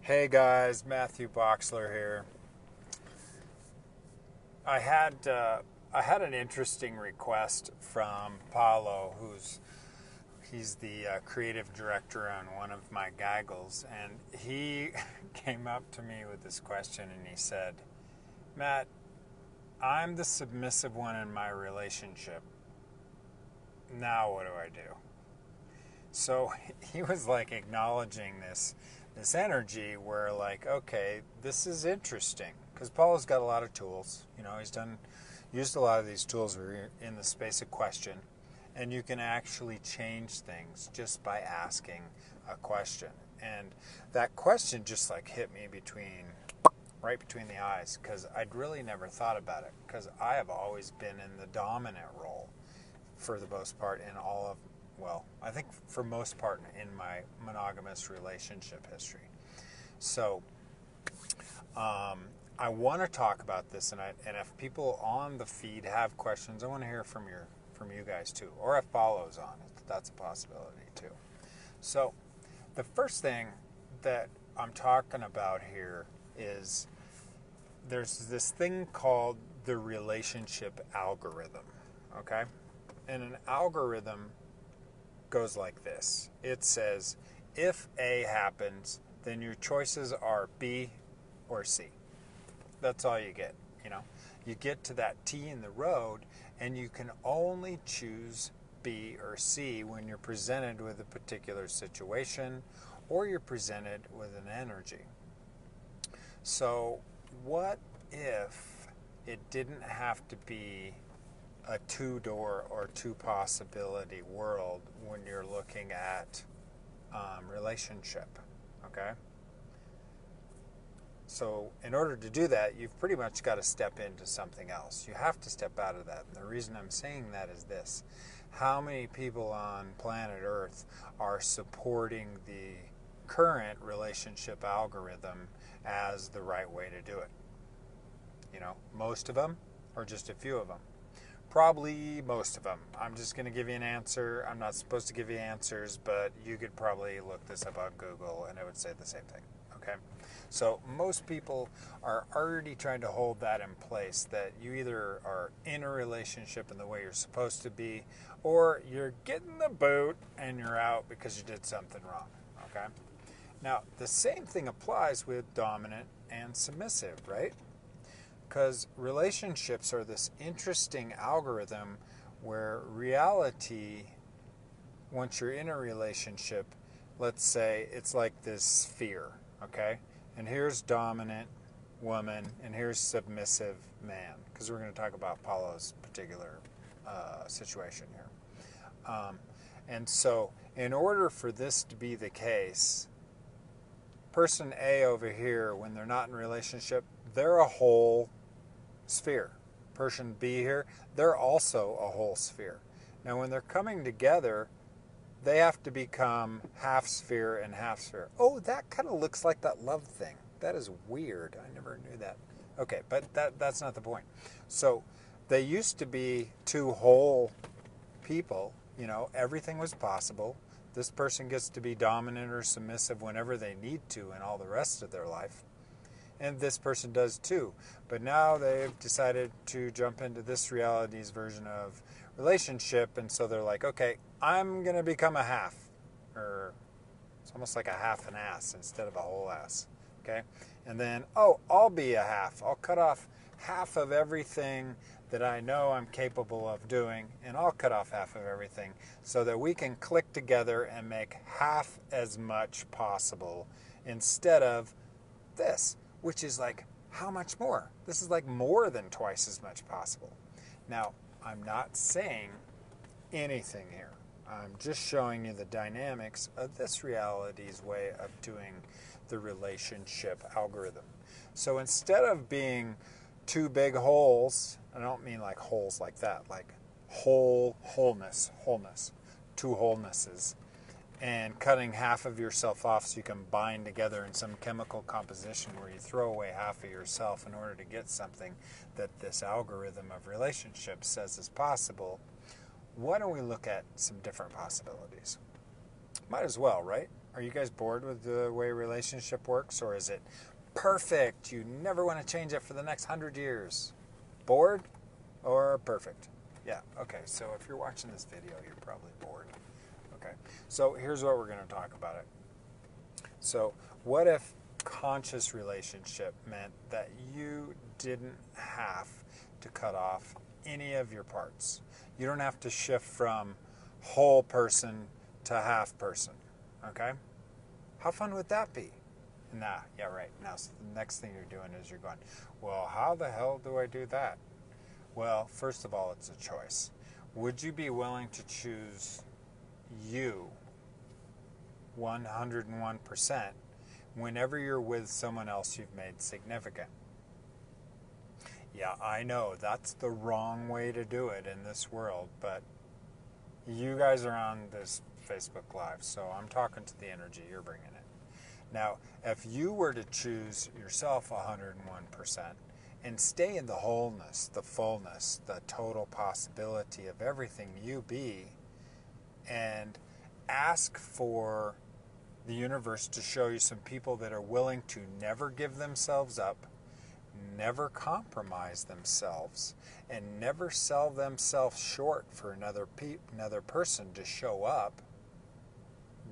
Hey guys, Matthew Boxler here. I had I had an interesting request from Paulo, he's the creative director on one of my gaggles, and he came up to me with this question, and he said, "Matt, I'm the submissive one in my relationship. Now what do I do?" So he was like acknowledging this energy where, like, okay, this is interesting because Paul has got a lot of tools. He's used a lot of these tools where you're in the space of question, and you can actually change things just by asking a question. And that question just like hit me right between the eyes, because I'd really never thought about it, because I have always been in the dominant role for the most part in all of, well, I think for most part in my monogamous relationship history. So I want to talk about this, and if people on the feed have questions, I want to hear from you guys too, or if follows on it, that's a possibility too. So the first thing that I'm talking about here is there's this thing called the relationship algorithm, okay? And an algorithm goes like this. It says, if A happens, then your choices are B or C. That's all you get. You get to that T in the road, and you can only choose B or C when you're presented with a particular situation or you're presented with an energy. So what if it didn't have to be a two-door or two-possibility world when you're looking at relationship, okay? So in order to do that, you've pretty much got to step into something else. You have to step out of that. And the reason I'm saying that is this. How many people on planet Earth are supporting the current relationship algorithm as the right way to do it? Most of them, or just a few of them? Probably most of them. I'm just going to give you an answer. I'm not supposed to give you answers, but you could probably look this up on Google and it would say the same thing. Okay? So most people are already trying to hold that in place, that you either are in a relationship in the way you're supposed to be, or you're getting the boot and you're out because you did something wrong. Okay? Now, the same thing applies with dominant and submissive, right? Because relationships are this interesting algorithm where reality, once you're in a relationship, let's say it's like this sphere, okay? And here's dominant woman, and here's submissive man, because we're going to talk about Paulo's particular situation here. And so in order for this to be the case, person A over here, when they're not in a relationship, they're a whole sphere. Person B here, they're also a whole sphere. Now when they're coming together, they have to become half sphere and half sphere. Oh, that kind of looks like that love thing. That is weird. I never knew that. Okay, but that's not the point. So they used to be two whole people. Everything was possible. This person gets to be dominant or submissive whenever they need to in all the rest of their life. And this person does too. But now they've decided to jump into this reality's version of relationship, and so they're like, okay, I'm going to become a half. Or it's almost like a half an ass instead of a whole ass. Okay? And then, I'll be a half. I'll cut off half of everything that I know I'm capable of doing, and I'll cut off half of everything so that we can click together and make half as much possible instead of this, which is like, how much more? This is like more than twice as much possible. Now, I'm not saying anything here. I'm just showing you the dynamics of this reality's way of doing the relationship algorithm. So instead of being two big holes, I don't mean like holes like that, like wholeness, two wholenesses, and cutting half of yourself off so you can bind together in some chemical composition where you throw away half of yourself in order to get something that this algorithm of relationship says is possible. Why don't we look at some different possibilities? Might as well, right? Are you guys bored with the way relationship works, or is it perfect? You never want to change it for the next 100 years. Bored or perfect? Yeah, okay, so if you're watching this video, you're probably bored. Okay, so here's what we're going to talk about it. So what if conscious relationship meant that you didn't have to cut off any of your parts? You don't have to shift from whole person to half person, okay? How fun would that be? Nah, yeah, right. Now, so the next thing you're doing is you're going, well, how the hell do I do that? Well, first of all, it's a choice. Would you be willing to choose you 101% whenever you're with someone else you've made significant? Yeah, I know that's the wrong way to do it in this world, but you guys are on this Facebook Live, so I'm talking to the energy, you're bringing it. Now, if you were to choose yourself 101% and stay in the wholeness, the fullness, the total possibility of everything you be, and ask for the universe to show you some people that are willing to never give themselves up, never compromise themselves, and never sell themselves short for another person to show up,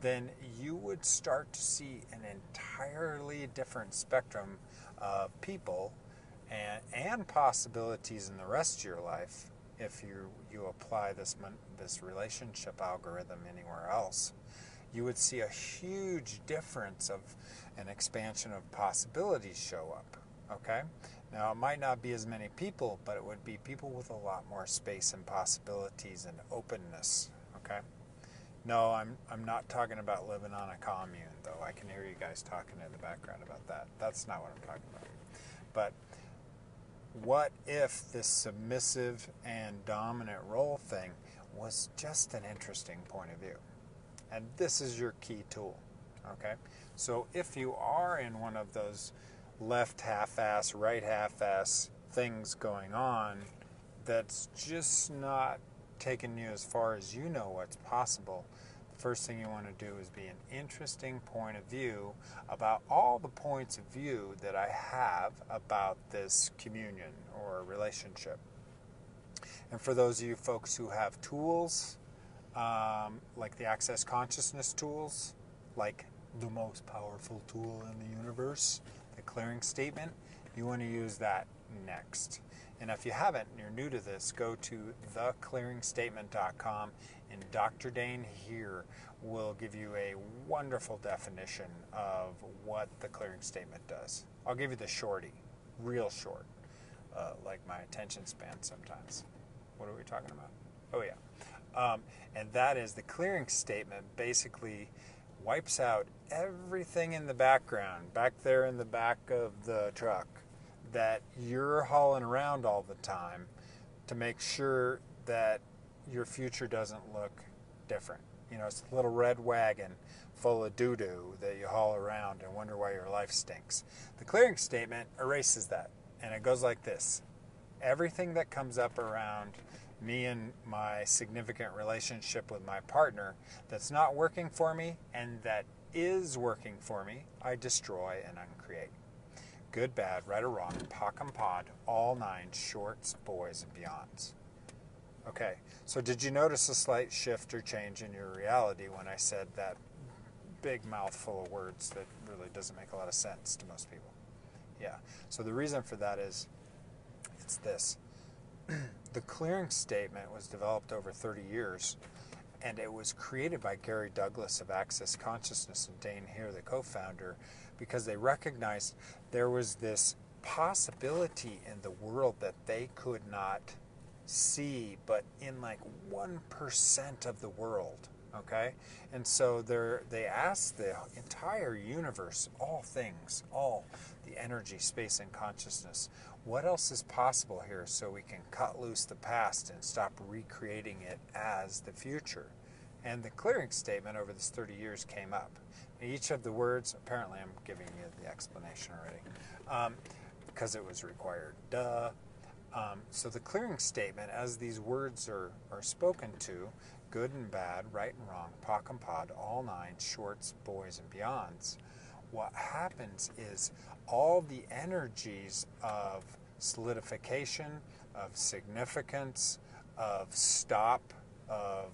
then you would start to see an entirely different spectrum of people and possibilities in the rest of your life if you apply this relationship algorithm anywhere else. You would see a huge difference of an expansion of possibilities show up, okay? Now, it might not be as many people, but it would be people with a lot more space and possibilities and openness, okay? No, I'm not talking about living on a commune, though. I can hear you guys talking in the background about that. That's not what I'm talking about. But what if this submissive and dominant role thing was just an interesting point of view? And this is your key tool, okay? So if you are in one of those left half-ass, right half-ass things going on that's just not taking you as far as you know what's possible, the first thing you want to do is be an interesting point of view about all the points of view that I have about this communion or relationship. And for those of you folks who have tools, like the Access Consciousness tools, like the most powerful tool in the universe, the clearing statement, you want to use that next. And if you haven't, and you're new to this, go to theclearingstatement.com, and Dr. Dane here will give you a wonderful definition of what the clearing statement does. I'll give you the shorty, real short, like my attention span sometimes. What are we talking about? Oh, yeah. And that is the clearing statement basically wipes out everything in the background, back there in the back of the truck, that you're hauling around all the time to make sure that your future doesn't look different. You know, it's a little red wagon full of doo-doo that you haul around and wonder why your life stinks. The clearing statement erases that, and it goes like this. Everything that comes up around me and my significant relationship with my partner that's not working for me and that is working for me, I destroy and uncreate. Good, bad, right or wrong, POC and POD, all 9, shorts, boys, and beyonds. Okay, so did you notice a slight shift or change in your reality when I said that big mouthful of words that really doesn't make a lot of sense to most people? Yeah, so the reason for that is, it's this. The clearing statement was developed over 30 years, and it was created by Gary Douglas of Access Consciousness and Dane Here, the co-founder, because they recognized there was this possibility in the world that they could not see, but in like 1% of the world, okay? And so they asked the entire universe, all things, all the energy, space, and consciousness, what else is possible here so we can cut loose the past and stop recreating it as the future? And the clearing statement over this 30 years came up. Each of the words, apparently I'm giving you the explanation already, because it was required. Duh. So the clearing statement, as these words are spoken to, good and bad, right and wrong, POC and POD, all nine, shorts, boys, and beyonds, what happens is all the energies of solidification, of significance, of stop, of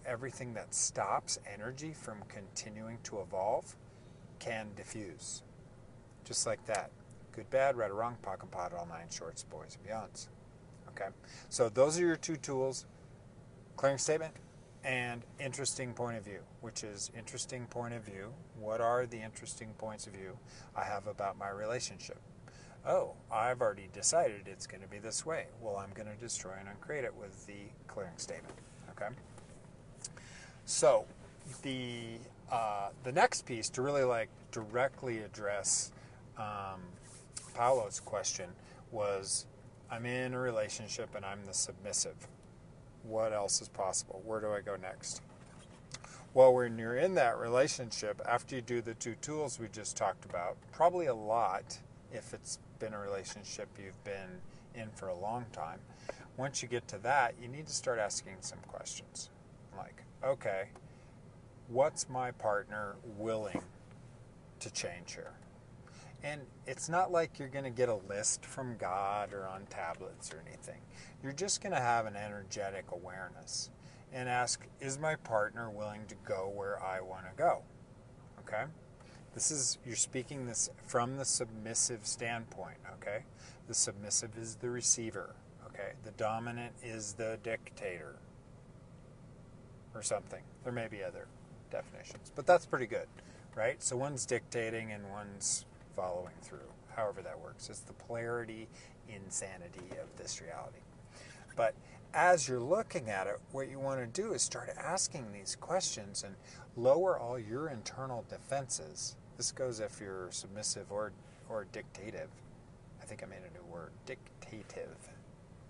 everything that stops energy from continuing to evolve can diffuse. Just like that. Good, bad, right or wrong, POC and POD, all nine, shorts, boys, and beyonds. Okay? So those are your two tools, clearing statement and interesting point of view, which is interesting point of view. What are the interesting points of view I have about my relationship? Oh, I've already decided it's going to be this way. Well, I'm going to destroy and uncreate it with the clearing statement. Okay? So the next piece to really like directly address Paolo's question was, I'm in a relationship and I'm the submissive. What else is possible? Where do I go next? Well, when you're in that relationship, after you do the two tools we just talked about, probably a lot, if it's been a relationship you've been in for a long time, once you get to that, you need to start asking some questions. Like, okay, what's my partner willing to change here? And it's not like you're going to get a list from God or on tablets or anything. You're just going to have an energetic awareness and ask, is my partner willing to go where I want to go? Okay? You're speaking this from the submissive standpoint, okay? The submissive is the receiver, okay? The dominant is the dictator or something. There may be other definitions, but that's pretty good, right? So one's dictating and one's following through, however that works. It's the polarity insanity of this reality. But as you're looking at it, what you want to do is start asking these questions and lower all your internal defenses. This goes if you're submissive or dictative. I think I made a new word, dictative.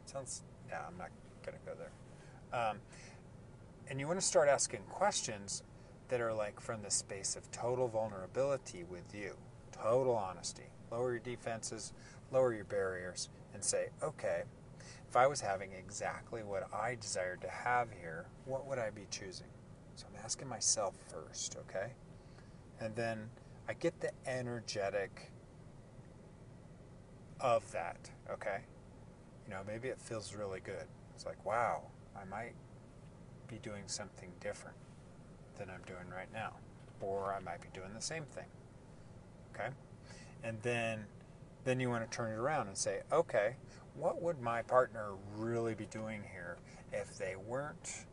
Sounds, yeah, I'm not going to go there. And you want to start asking questions that are like from the space of total vulnerability with you. Total honesty. Lower your defenses, lower your barriers, and say, okay, if I was having exactly what I desired to have here, what would I be choosing? So I'm asking myself first, okay? And then I get the energetic of that, okay? You know, maybe it feels really good. It's like, wow, I might be doing something different than I'm doing right now. Or I might be doing the same thing. Okay? And then you want to turn it around and say, okay, what would my partner really be doing here if they weren't,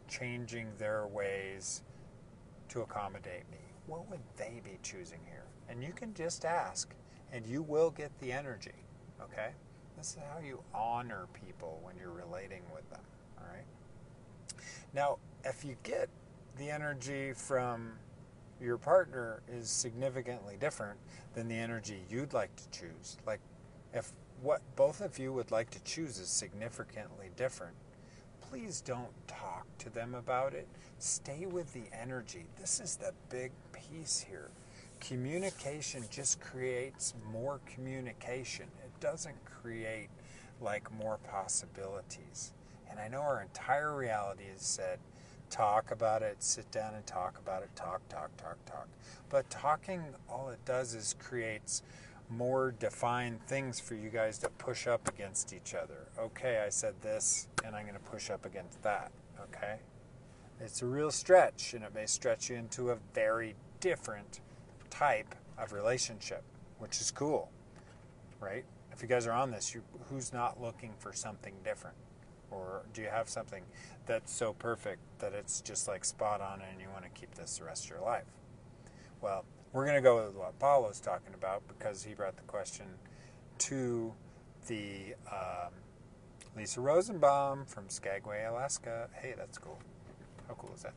changing their ways to accommodate me? What would they be choosing here? And you can just ask, and you will get the energy, okay? This is how you honor people when you're relating with them, all right? Now, if you get the energy from your partner is significantly different than the energy you'd like to choose, like if what both of you would like to choose is significantly different, please don't talk to them about it. Stay with the energy. This is the big piece here. Communication just creates more communication. It doesn't create like more possibilities. And I know our entire reality is said, talk about it, sit down and talk about it, talk. But talking, all it does is creates more defined things for you guys to push up against each other. Okay, I said this, and I'm going to push up against that, okay? It's a real stretch, and it may stretch you into a very different type of relationship, which is cool, right? If you guys are on this, who's not looking for something different? Or do you have something that's so perfect that it's just like spot on and you want to keep this the rest of your life? Well, we're going to go with what Paolo's talking about because he brought the question to the Lisa Rosenbaum from Skagway, Alaska. Hey, that's cool. How cool is that?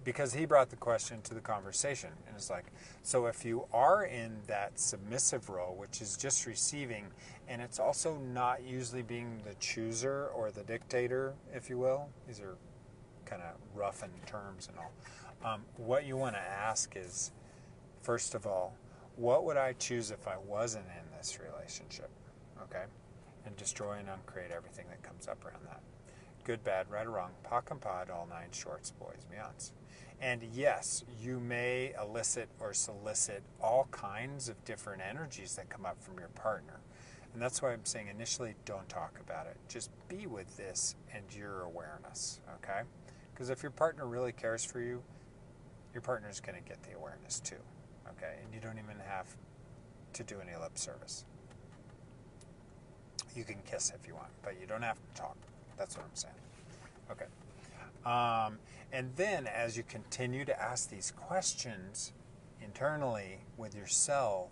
Because he brought the question to the conversation. And it's like, so if you are in that submissive role, which is just receiving, and it's also not usually being the chooser or the dictator, if you will. These are kind of rough in terms and all. What you want to ask is, first of all, what would I choose if I wasn't in this relationship? Okay? And destroy and uncreate everything that comes up around that. good, bad, right or wrong, POC and POD, all nine shorts, boys, beyonds. And yes, you may elicit or solicit all kinds of different energies that come up from your partner. And that's why I'm saying initially don't talk about it. Just be with this and your awareness, okay? Because if your partner really cares for you, your partner's going to get the awareness too, okay? And you don't even have to do any lip service. You can kiss if you want, but you don't have to talk. That's what I'm saying. Okay. And then as you continue to ask these questions internally with yourself,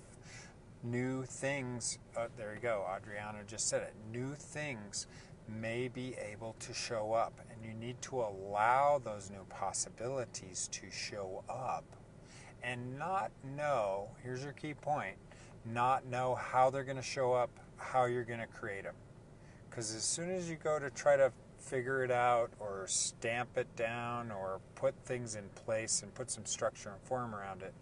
new things, there you go, Adriana just said it, new things may be able to show up, and you need to allow those new possibilities to show up and not know, here's your key point, not know how they're going to show up, how you're going to create them. Because as soon as you go to try to figure it out or stamp it down or put things in place and put some structure and form around it,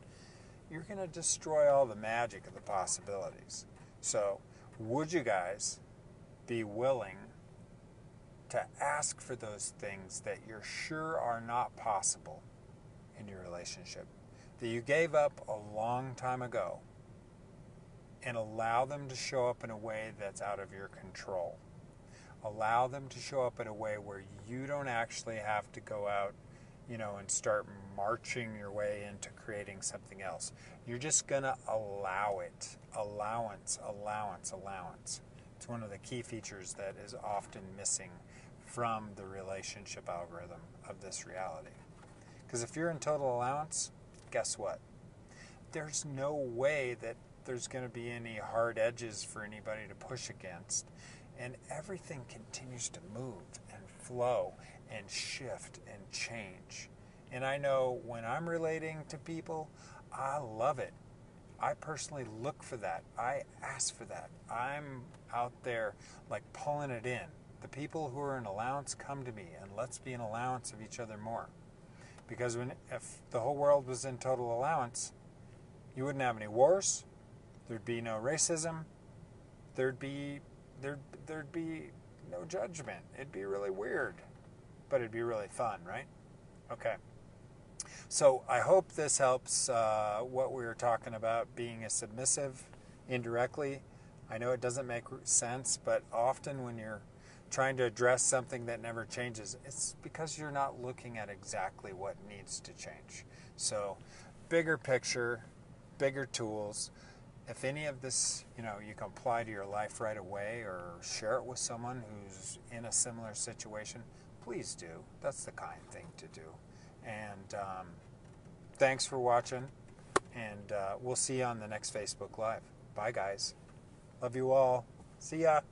you're going to destroy all the magic of the possibilities. So would you guys be willing to ask for those things that you're sure are not possible in your relationship, that you gave up a long time ago, and allow them to show up in a way that's out of your control? Allow them to show up in a way where you don't actually have to go out, and start marching your way into creating something else. You're just going to allow it. Allowance, allowance, allowance. It's one of the key features that is often missing from the relationship algorithm of this reality. Because if you're in total allowance, guess what? There's no way that there's going to be any hard edges for anybody to push against. And everything continues to move and flow and shift and change. And I know when I'm relating to people, I love it. I personally look for that. I ask for that. I'm out there like pulling it in. The people who are in allowance come to me, and let's be in allowance of each other more. Because if the whole world was in total allowance, you wouldn't have any wars, there'd be no racism, there'd be no judgment. It'd be really weird, but it'd be really fun, right? Okay. So I hope this helps what we were talking about, being a submissive indirectly. I know it doesn't make sense, but often when you're trying to address something that never changes, it's because you're not looking at exactly what needs to change. So bigger picture, bigger tools. If any of this, you can apply to your life right away or share it with someone who's in a similar situation, please do. That's the kind thing to do. And thanks for watching, and we'll see you on the next Facebook Live. Bye, guys. Love you all. See ya.